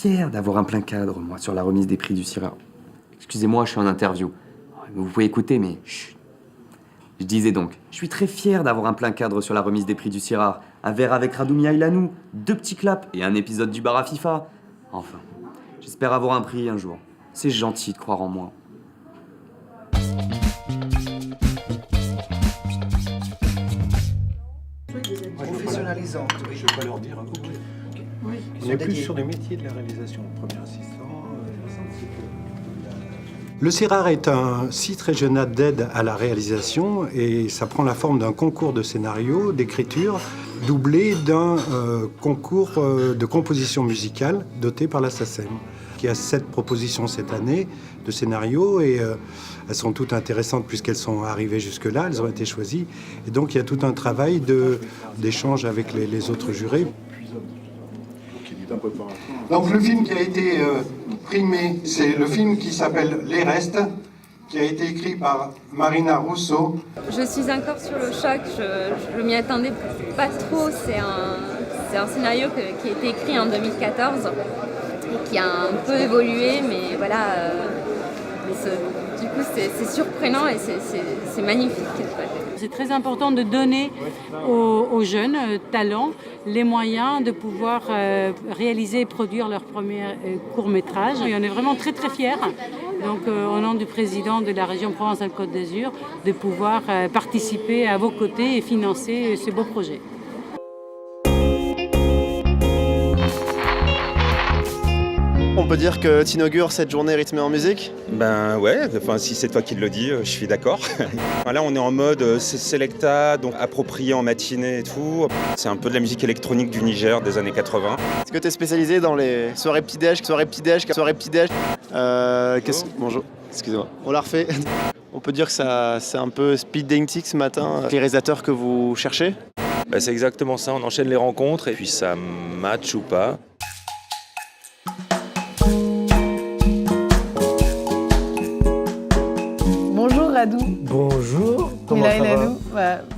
fier d'avoir un plein cadre, moi, sur la remise des prix du CIRA. Excusez-moi, je suis en interview. Vous pouvez écouter, mais chut. Je disais donc, je suis très fier d'avoir un plein cadre sur la remise des prix du CIRAR, un verre avec Radoumia Ilanou, 2 petits claps et un épisode du bar à FIFA. Enfin, j'espère avoir un prix un jour. C'est gentil de croire en moi. Professionnalisant. Je vais pas leur dire. Oui. On est plus sur le métier de la réalisation, premier assistant. Le CIRAR est un site régional d'aide à la réalisation et ça prend la forme d'un concours de scénario, d'écriture, doublé d'un concours de composition musicale doté par la SACEM, qui a 7 propositions cette année de scénarios et elles sont toutes intéressantes puisqu'elles sont arrivées jusque-là, elles ont été choisies. Et donc il y a tout un travail d'échange avec les autres jurés. Donc le film qui a été primé, c'est le film qui s'appelle Les Restes, qui a été écrit par Marina Russo. Je suis encore sur le choc, je m'y attendais pas trop. C'est un scénario qui a été écrit en 2014 et qui a un peu évolué, mais voilà, du coup c'est surprenant et c'est magnifique. C'est très important de donner aux jeunes talents les moyens de pouvoir réaliser et produire leur premier court-métrage. Et on est vraiment très très fiers, donc, au nom du président de la région Provence-Alpes-Côte d'Azur, de pouvoir participer à vos côtés et financer ce beau projet. On peut dire que tu inaugures cette journée rythmée en musique ? Ben ouais, enfin, si c'est toi qui le dis, je suis d'accord. Là on est en mode Selecta, donc approprié en matinée et tout. C'est un peu de la musique électronique du Niger des années 80. Est-ce que tu es spécialisé dans les soirées petit-déj, Bonjour, excusez-moi. On l'a refait. On peut dire que c'est un peu speed dating ce matin, les réalisateurs que vous cherchez ? Ben, c'est exactement ça, on enchaîne les rencontres et puis ça match ou pas. Bonjour Radou. Bonjour, comment Mila ça Ilanou,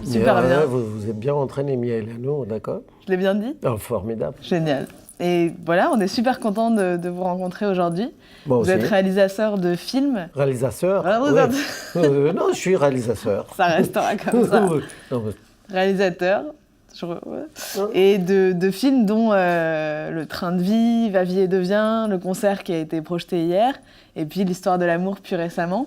super bien. Vous êtes bien entraîné, Mila Ilanou, d'accord? Je l'ai bien dit? Oh, formidable. Génial. Et voilà, on est super content de vous rencontrer aujourd'hui. Moi vous aussi. êtes réalisateur de films. Réalisateur? Voilà, vous Ouais. êtes- Non, je suis réalisateur. Ça restera comme ça. Non, mais- Réalisateur. Et de films dont Le Train de vie, Va vie et devient, le concert qui a été projeté hier, et puis L'histoire de l'amour plus récemment.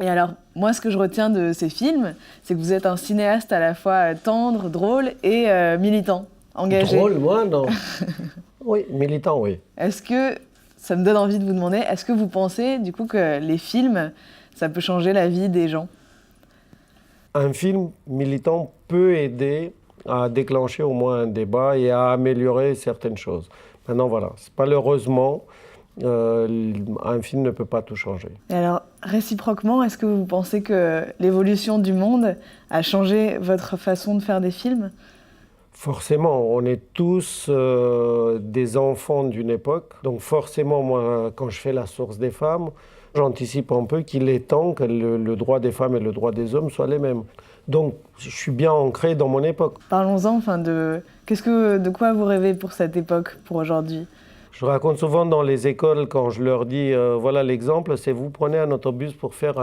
Et alors, moi, ce que je retiens de ces films, c'est que vous êtes un cinéaste à la fois tendre, drôle et militant, engagé. Drôle, moi, non. Oui, militant, oui. Est-ce que, ça me donne envie de vous demander, est-ce que vous pensez, du coup, que les films, ça peut changer la vie des gens ? Un film militant peut aider à déclencher au moins un débat et à améliorer certaines choses. Maintenant, voilà, malheureusement, un film ne peut pas tout changer. Et alors, réciproquement, est-ce que vous pensez que l'évolution du monde a changé votre façon de faire des films ? Forcément, on est tous des enfants d'une époque. Donc forcément, moi, quand je fais La source des femmes, j'anticipe un peu qu'il est temps que le droit des femmes et le droit des hommes soient les mêmes. Donc, je suis bien ancré dans mon époque. Parlons-en, de quoi vous rêvez pour cette époque, pour aujourd'hui ? Je raconte souvent dans les écoles, quand je leur dis, voilà l'exemple, c'est vous prenez un autobus pour faire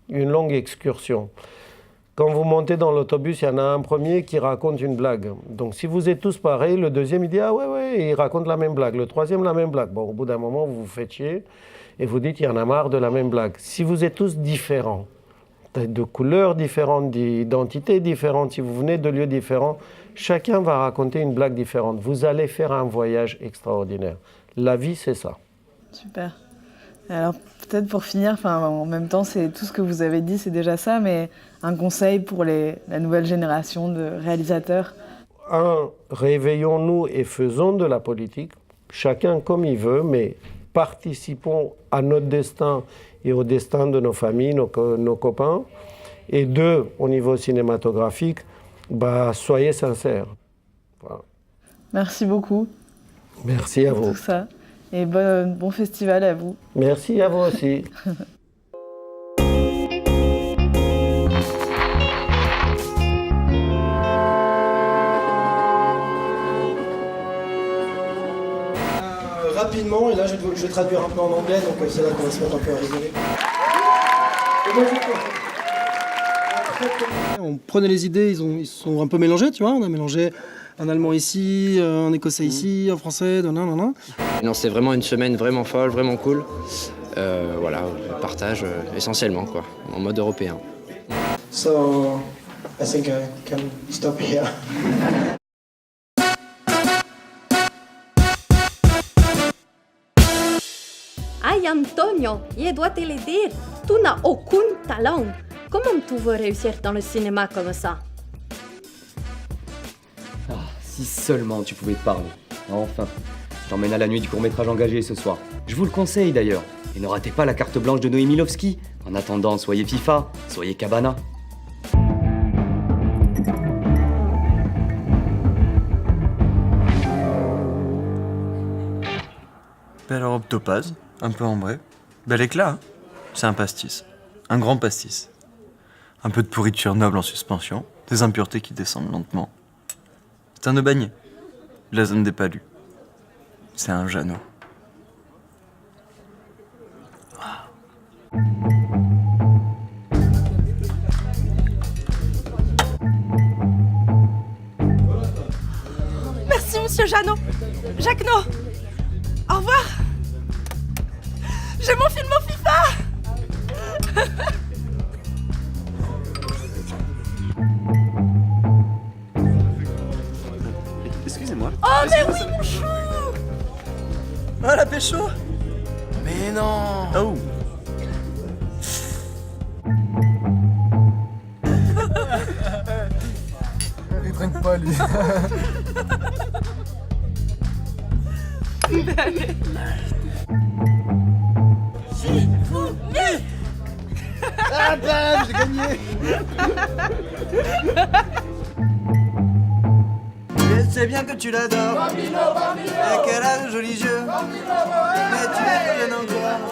une longue excursion. Quand vous montez dans l'autobus, il y en a un premier qui raconte une blague. Donc si vous êtes tous pareils, le deuxième il dit « Ah ouais, et il raconte la même blague », le troisième la même blague. Bon, au bout d'un moment, vous vous faites chier et vous dites « Il y en a marre de la même blague ». Si vous êtes tous différents, de couleurs différentes, d'identités différentes, si vous venez de lieux différents, chacun va raconter une blague différente. Vous allez faire un voyage extraordinaire. La vie, c'est ça. Super. Alors, peut-être pour finir, en même temps, c'est tout ce que vous avez dit, c'est déjà ça, mais un conseil pour la nouvelle génération de réalisateurs ? Réveillons-nous et faisons de la politique, chacun comme il veut, mais participons à notre destin et au destin de nos familles, nos copains. Et 2, au niveau cinématographique, soyez sincères. Voilà. Merci beaucoup. Merci à pour vous. Tout ça. Et bon festival à vous. Merci à vous aussi. rapidement, et là je vais traduire un peu en anglais, donc c'est là qu'on va se mettre un peu à rigoler. On prenait les idées, ils sont un peu mélangés, tu vois, on a mélangé un Allemand ici, un Écossais ici, un Français, nanana. Non, c'était vraiment une semaine vraiment folle, vraiment cool. Voilà, partage essentiellement, quoi, en mode européen. So, I think I can stop here. Ay, Antonio, je dois te le dire, tu n'as aucun talent. Comment tu veux réussir dans le cinéma comme ça? Ah, si seulement tu pouvais te parler. Enfin, je t'emmène à la nuit du court-métrage engagé ce soir. Je vous le conseille d'ailleurs. Et ne ratez pas la carte blanche de Noémie Lovski. En attendant, soyez FIFA, soyez Cabana. Belle robe topaz, un peu ambrée. Bel éclat, hein. C'est un pastis. Un grand pastis. Un peu de pourriture noble en suspension, des impuretés qui descendent lentement. C'est un nœud bagné. La zone des palus. C'est un Jeannot. Merci, monsieur Jeannot. Jacquenot. Au revoir. J'ai mon film au FIFA. Excusez-moi. Oh, mais oui, mon chou. Ah, la pécho. Mais non. Oh. Il trinque pas, lui. Ah bam, j'ai gagné. Je sais bien que tu l'adores. Et qu'elle a de jolis yeux. Mais tu es jeune encore.